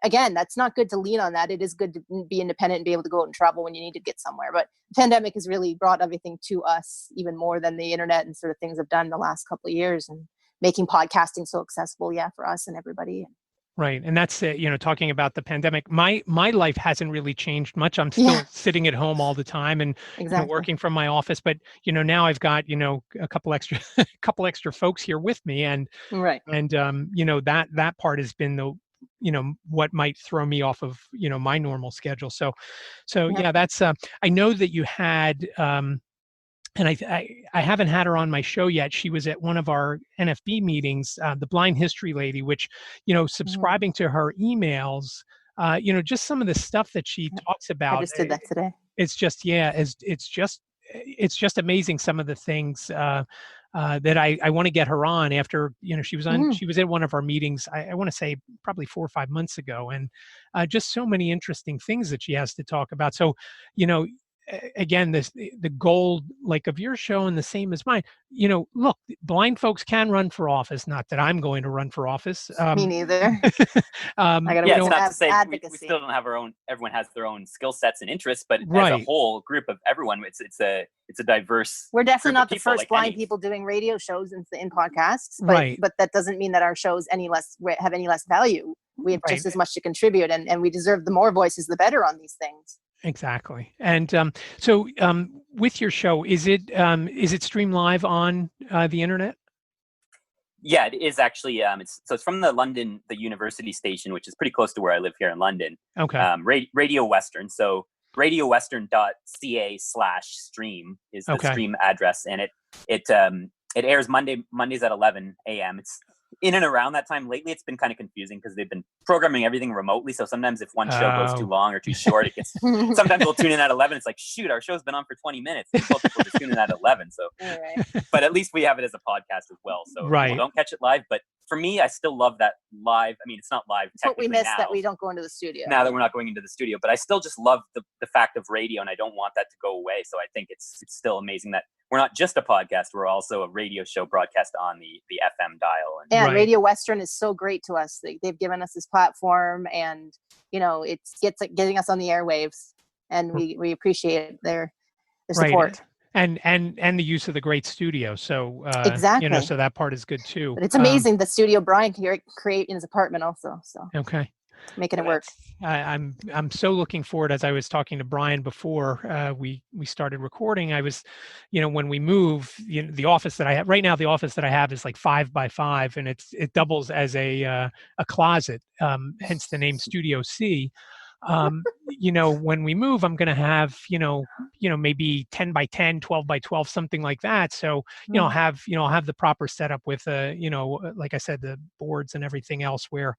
again, that's not good to lean on that. It is good to be independent and be able to go out and travel when you need to get somewhere. But the pandemic has really brought everything to us, even more than the internet and sort of things have done in the last couple of years, and making podcasting so accessible, for us and everybody. Right. And that's it, talking about the pandemic, my life hasn't really changed much. I'm still sitting at home all the time and working from my office. But, now I've got, a couple extra folks here with me. And, right. And, that part has been what might throw me off of, my normal schedule. So Yeah. yeah, that's, I know that you had, and I haven't had her on my show yet. She was at one of our NFB meetings, the Blind History Lady, which, subscribing to her emails, just some of the stuff that she talks I about. just did that today. It's just, yeah, it's just amazing, some of the things that I want to get her on after, she was on, she was at one of our meetings, I want to say probably 4 or 5 months ago, and just so many interesting things that she has to talk about. So, again, the goal, like, of your show, and the same as mine, look, blind folks can run for office. Not that I'm going to run for office. Me neither. I got Yeah, to it's not to say we advocacy. still don't have our own. Everyone has their own skill sets and interests, but as a Right. whole group of everyone, it's a diverse. We're definitely group of not the people, first like blind any- people doing radio shows in podcasts, but Right. but that doesn't mean that our shows have any less value. We have just Right. as much to contribute, and we deserve the more voices, the better on these things. Exactly. And so with your show, is it streamed live on the internet? Yeah, it is actually. It's from the university station, which is pretty close to where I live here in London. Okay. Radio Western. So radiowestern.ca/stream is the Okay. stream address, and it airs Mondays at 11 a.m. It's in and around that time. Lately, it's been kind of confusing because they've been programming everything remotely. So sometimes if one show goes too long or too short, it gets. Sometimes we'll tune in at 11. It's like, shoot, our show's been on for 20 minutes. People just tune in at 11. So, All right. but at least we have it as a podcast as well. So Right. people don't catch it live. But for me, I still love that live. I mean, it's not live. It's what we technically miss now, that we don't go into the studio. now that we're not going into the studio, but I still just love the fact of radio, and I don't want that to go away. So I think it's still amazing that we're not just a podcast, we're also a radio show broadcast on the FM dial. And Right. Radio Western is so great to us. They've given us this platform, and it's getting us on the airwaves, and we appreciate their support. Right. And the use of the great studio. So Exactly. so that part is good too. But it's amazing the studio Brian can create in his apartment also. So Okay. making it work. I'm so looking forward. As I was talking to Brian before we started recording, I was, when we move, the office that I have right now, the office that I have is like 5 by 5, and it doubles as a closet, hence the name Studio C. When we move, I'm going to have, maybe 10 by 10, 12 by 12, something like that. So, I'll have the proper setup with, like I said, the boards and everything else where,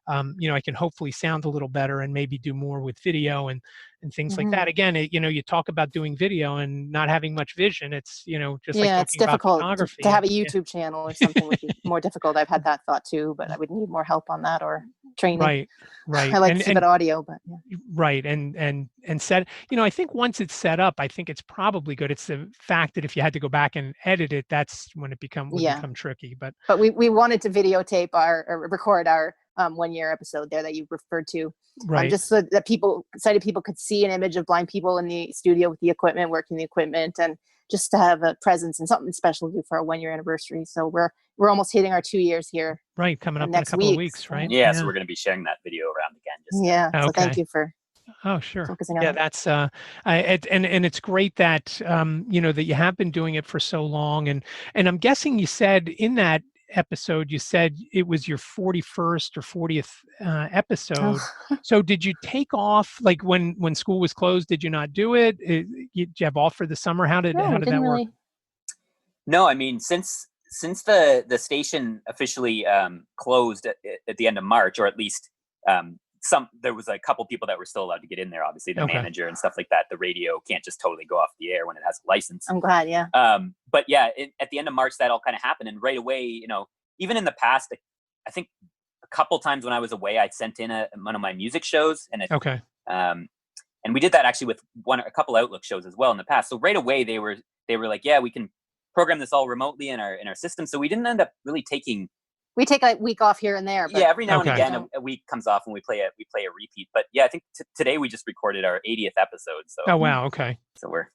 I can hopefully sound a little better and maybe do more with video and things like that. Again, you talk about doing video and not having much vision. It's, just like it's talking about difficult photography. to have a YouTube channel or something would be more difficult. I've had that thought too, but I would need more help on that or training. Right. I like to keep it audio, but yeah. Right. And set, I think once it's set up, I think it's probably good. It's the fact that if you had to go back and edit it, that's when it become tricky. But we wanted to videotape or record our 1 year episode there that you referred to, right. Just so that sighted people could see an image of blind people in the studio with the equipment, working the equipment, and just to have a presence and something special to do for our 1 year anniversary. So we're almost hitting our 2 years here. Right, coming up in a next couple of weeks, weeks, right? Yeah, so we're going to be sharing that video around again. So thank you for Oh, sure. focusing on Yeah, it. that's and it's great that that you have been doing it for so long, and I'm guessing you said in that episode it was your 41st or 40th episode. So did you take off, like when school was closed? Did you not do it? Did you have off for the summer? How did that work? No, I mean, since the station officially closed at the end of March, or at least there was a couple people that were still allowed to get in there, obviously the manager and stuff like that. The radio can't just totally go off the air when it has a license. I'm glad. Yeah. But yeah, at the end of March, that all kind of happened. And right away, even in the past, I think a couple times when I was away, I sent in one of my music shows, and and we did that actually with a couple Outlook shows as well in the past. So right away they were like, yeah, we can program this all remotely in our system. So we didn't end up really taking. We take a week off here and there. But yeah, every now and again a week comes off and we play a repeat. But yeah, I think today we just recorded our 80th episode. So oh wow, okay. So we're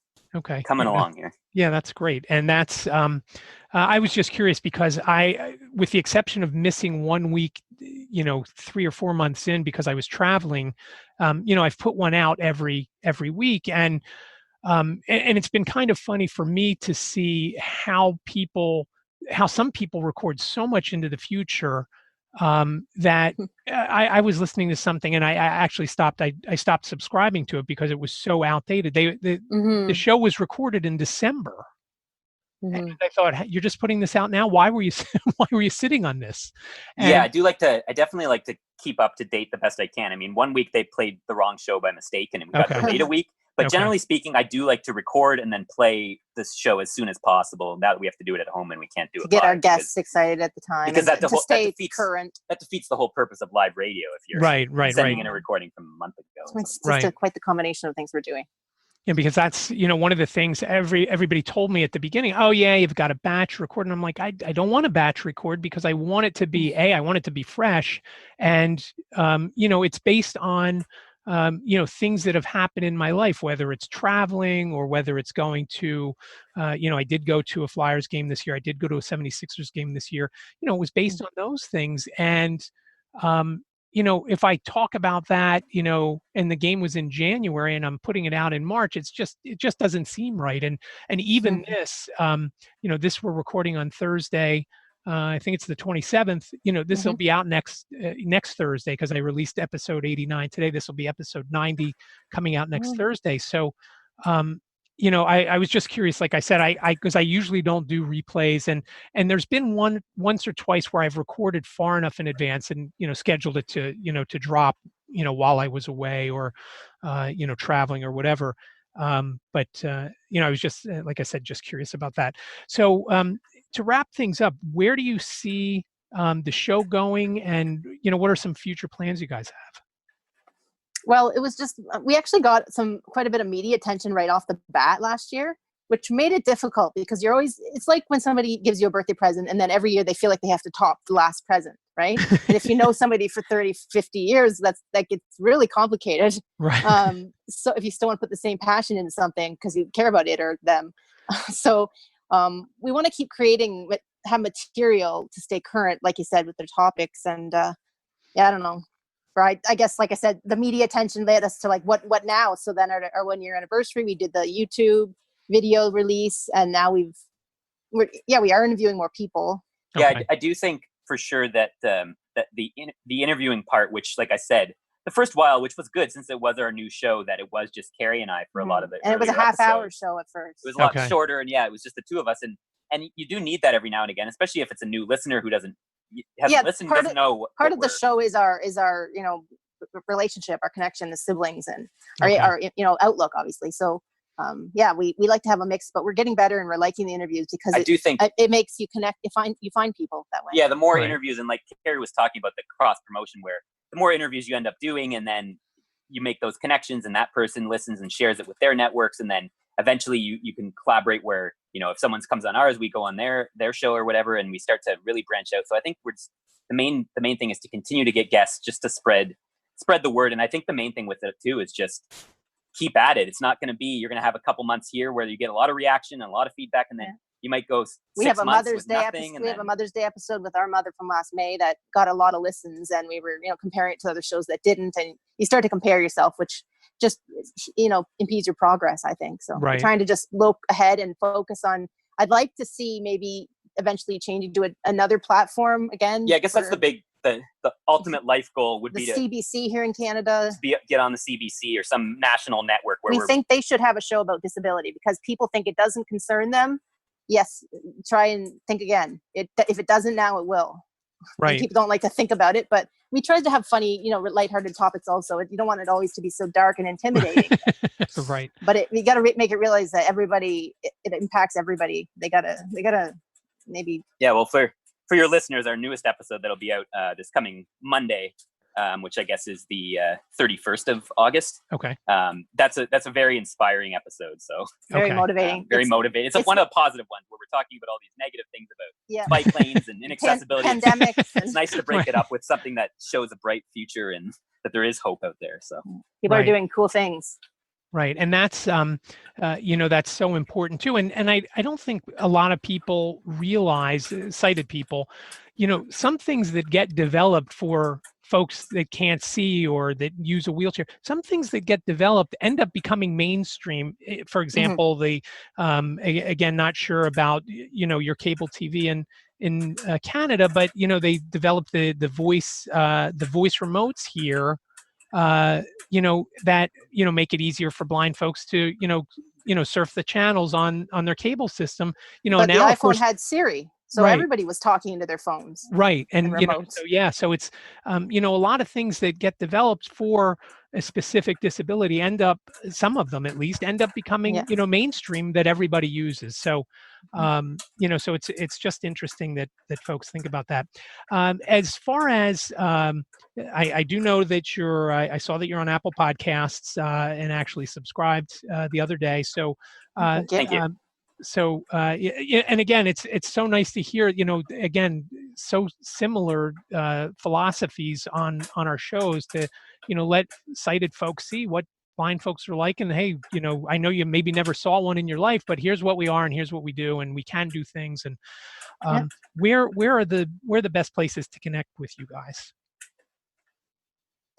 coming along here. Yeah, that's great. And that's I was just curious because I, with the exception of missing 1 week, 3 or 4 months in because I was traveling, I've put one out every week, and it's been kind of funny for me to see how some people record so much into the future, that I was listening to something and I actually stopped. I stopped subscribing to it because it was so outdated. The show was recorded in December. And I thought, "Hey, you're just putting this out now. Why were you why were you sitting on this?" Yeah, And I definitely like to keep up to date the best I can. I mean, one week they played the wrong show by mistake and we got Okay. delayed a week. But Okay. generally speaking, I do like to record and then play this show as soon as possible. Now that we have to do it at home and we can't do to it get live our guests excited at the time, because and to stay current. That defeats the whole purpose of live radio if you're right. sending in a recording from a month ago. It's just quite the combination of things we're doing. Yeah, because that's, one of the things everybody told me at the beginning, oh yeah, you've got a batch record. And I'm like, I don't want to batch record because I want it to be, I want it to be fresh. And, it's based on, things that have happened in my life, whether it's traveling or whether it's going to, I did go to a Flyers game this year. I did go to a 76ers game this year. It was based on those things. And, if I talk about that, and the game was in January and I'm putting it out in March, it just doesn't seem right. And even this, this we're recording on Thursday. I think it's the 27th. This will be out next Thursday because I released episode 89 today. This will be episode 90 coming out next Thursday. So, I was just curious, like I said, because I usually don't do replays, and there's been once or twice where I've recorded far enough in advance and scheduled it to drop while I was away or traveling or whatever. But I was just like I said, just curious about that. So to wrap things up, where do you see the show going, and what are some future plans you guys have? Well, it was just, we actually got quite a bit of media attention right off the bat last year, which made it difficult because it's like when somebody gives you a birthday present and then every year they feel like they have to top the last present, right? And if you know somebody for 30, 50 years, that gets really complicated. Right. So if you still want to put the same passion into something because you care about it or them. So we want to keep have material to stay current, like you said, with their topics. And I don't know. Right. I guess, like I said, the media attention led us to like, what now? So then our 1 year anniversary, we did the YouTube video release, and now we are interviewing more people. Yeah, Okay. I do think for sure that that the interviewing part, which, like I said, the first while, which was good since it was our new show, that it was just Kerry and I for a lot of it. And it was a half-hour show at first. It was a lot shorter, and it was just the two of us, and you do need that every now and again, especially if it's a new listener who hasn't listened, doesn't know. Part of the show is our relationship, our connection as siblings, and our outlook, obviously. So we like to have a mix, but we're getting better and we're liking the interviews because I do think it makes you connect. You find people that way. Yeah, the more interviews, and like Kerry was talking about the cross promotion, where the more interviews you end up doing, and then you make those connections, and that person listens and shares it with their networks, and then eventually you can collaborate where, if someone comes on ours, we go on their show or whatever, and we start to really branch out. So I think the main thing is to continue to get guests, just to spread the word. And I think the main thing with it too is just keep at it. It's not going to be, you're going to have a couple months here where you get a lot of reaction and a lot of feedback, and then you might go 6 months with nothing. We have a Mother's Day episode with our mother from last May that got a lot of listens, and we were comparing it to other shows that didn't, and you start to compare yourself, which just impedes your progress, I think. So we're trying to just look ahead and focus on, I'd like to see maybe eventually changing to another platform again. Yeah, I guess that's the ultimate life goal would be to CBC here in Canada, get on the CBC or some national network where we think they should have a show about disability, because people think it doesn't concern them. Yes, try and think again. If it doesn't now, it will. Right. And people don't like to think about it, but we tried to have funny, lighthearted topics also. You don't want it always to be so dark and intimidating. Right. But we got to make it realize that everybody, it impacts everybody. They gotta maybe. Yeah. Well, for your listeners, our newest episode that'll be out this coming Monday, which I guess is the 31st of August. Okay. That's a very inspiring episode. So very motivating. Very motivating. It's one of the positive ones where we're talking about all these negative things about bike lanes and inaccessibility. Pandemics. It's nice to break it up with something that shows a bright future and that there is hope out there. So people are doing cool things. Right. And that's, that's so important too. And I don't think a lot of people realize, sighted people, some things that get developed for folks that can't see or that use a wheelchair, some things that get developed end up becoming mainstream. For example, again, not sure about, your cable TV Canada, but they developed the voice remotes here, that make it easier for blind folks to surf the channels on their cable system. But now the of iPhone course, had Siri, so right. everybody was talking into their phones. Right. And, remotes. so it's, a lot of things that get developed for a specific disability some of them at least, end up becoming, mainstream that everybody uses. So, so it's just interesting that folks think about that. As far as, I do know that I saw that you're on Apple Podcasts and actually subscribed the other day. So, Thank you. So, and again, it's so nice to hear, again, so similar philosophies on our shows to, let sighted folks see what blind folks are like. And hey, I know you maybe never saw one in your life, but here's what we are and here's what we do, and we can do things. And where are the best places to connect with you guys?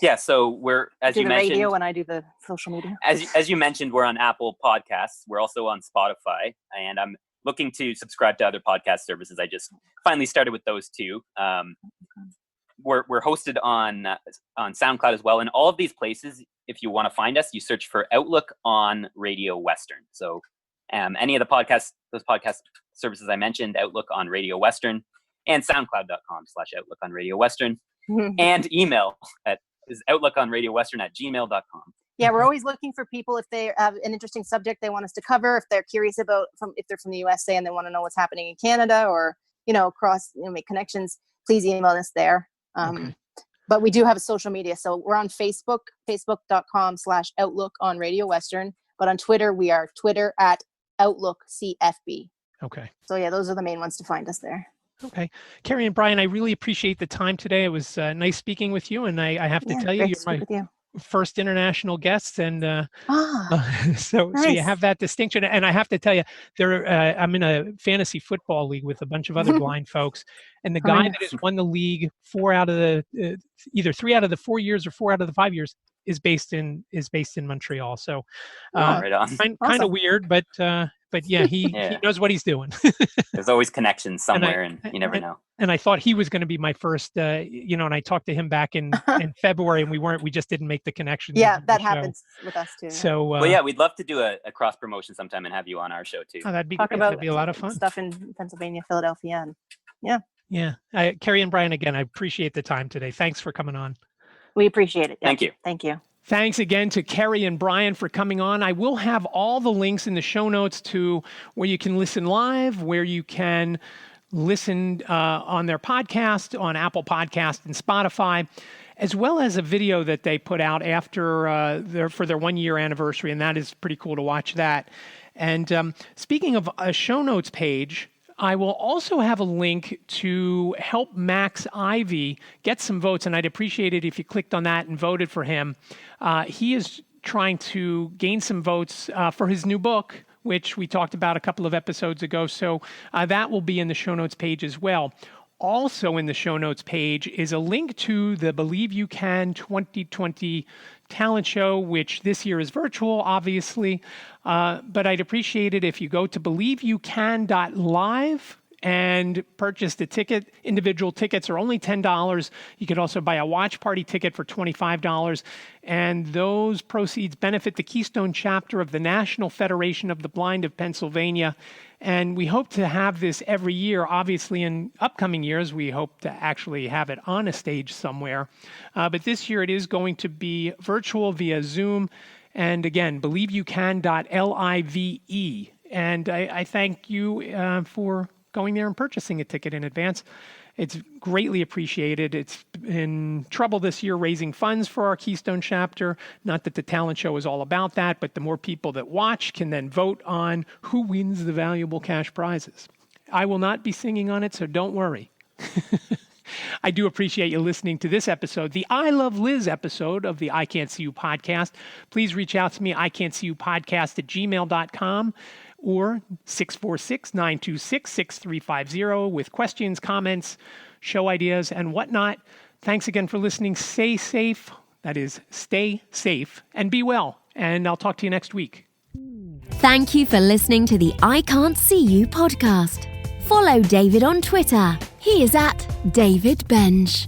Yeah, so we're, as you mentioned, radio and I do the social media. As you mentioned, we're on Apple Podcasts. We're also on Spotify, and I'm looking to subscribe to other podcast services. I just finally started with those two. We're hosted on SoundCloud as well, and all of these places, if you want to find us, you search for Outlook on Radio Western. So any of those podcast services I mentioned, Outlook on Radio Western, and SoundCloud.com/Outlook on Radio Western, and email is outlookonradiowestern@gmail.com. Yeah, we're always looking for people if they have an interesting subject they want us to cover, if they're curious about if they're from the USA and they want to know what's happening in Canada, or across make connections. Please email us there. Okay. But we do have a social media, so we're on Facebook, facebook.com/Outlook on Radio Western. But on Twitter, we are Twitter @OutlookCFB. Okay. So yeah, those are the main ones to find us there. Okay. Kerry and Brian, I really appreciate the time today. It was nice speaking with you. And I have to tell you, you're my first international guest. And so you have that distinction. And I have to tell you, I'm in a fantasy football league with a bunch of other blind folks. And the guy that has won the league either 3 out of the 4 years or 4 out of the 5 years is based in Montreal. So right on. Kind of weird, but yeah, he knows what he's doing. There's always connections somewhere, and you never know. And I thought he was going to be my first, and I talked to him back in February, and we just didn't make the connection. Yeah, that happens with us too. So, we'd love to do a cross promotion sometime and have you on our show too. Oh, that'd be great. That'd be a lot of fun. Stuff in Pennsylvania, Philadelphia, and yeah. Kerry and Brian, again, I appreciate the time today. Thanks for coming on. We appreciate it. Thank you. Thank you. Thanks again to Kerry and Brian for coming on. I will have all the links in the show notes to where you can listen live, where you can listen on their podcast, on Apple Podcast and Spotify, as well as a video that they put out after for their 1-year anniversary, and that is pretty cool to watch that. And speaking of a show notes page, I will also have a link to help Max Ivy get some votes, and I'd appreciate it if you clicked on that and voted for him. He is trying to gain some votes for his new book, which we talked about a couple of episodes ago. So that will be in the show notes page as well. Also in the show notes page is a link to the Believe You Can 2020 talent show, which this year is virtual, obviously. But I'd appreciate it if you go to BelieveYouCan.live and purchase the ticket. Individual tickets are only $10. You could also buy a watch party ticket for $25. And those proceeds benefit the Keystone chapter of the National Federation of the Blind of Pennsylvania. And we hope to have this every year. Obviously, in upcoming years, we hope to actually have it on a stage somewhere. But this year, it is going to be virtual via Zoom. And again, BelieveYouCan.live. And I thank you for going there and purchasing a ticket in advance. It's greatly appreciated. It's in trouble this year raising funds for our Keystone chapter. Not that the talent show is all about that, but the more people that watch can then vote on who wins the valuable cash prizes. I will not be singing on it, so don't worry. I do appreciate you listening to this episode, the I Love Liz episode of the I Can't See You podcast. Please reach out to me, ican'tseeyouPodcast@gmail.com. or 646-926-6350 with questions, comments, show ideas, and whatnot. Thanks again for listening. Stay safe. That is, stay safe and be well. And I'll talk to you next week. Thank you for listening to the I Can't See You podcast. Follow David on Twitter. He is at David Bench.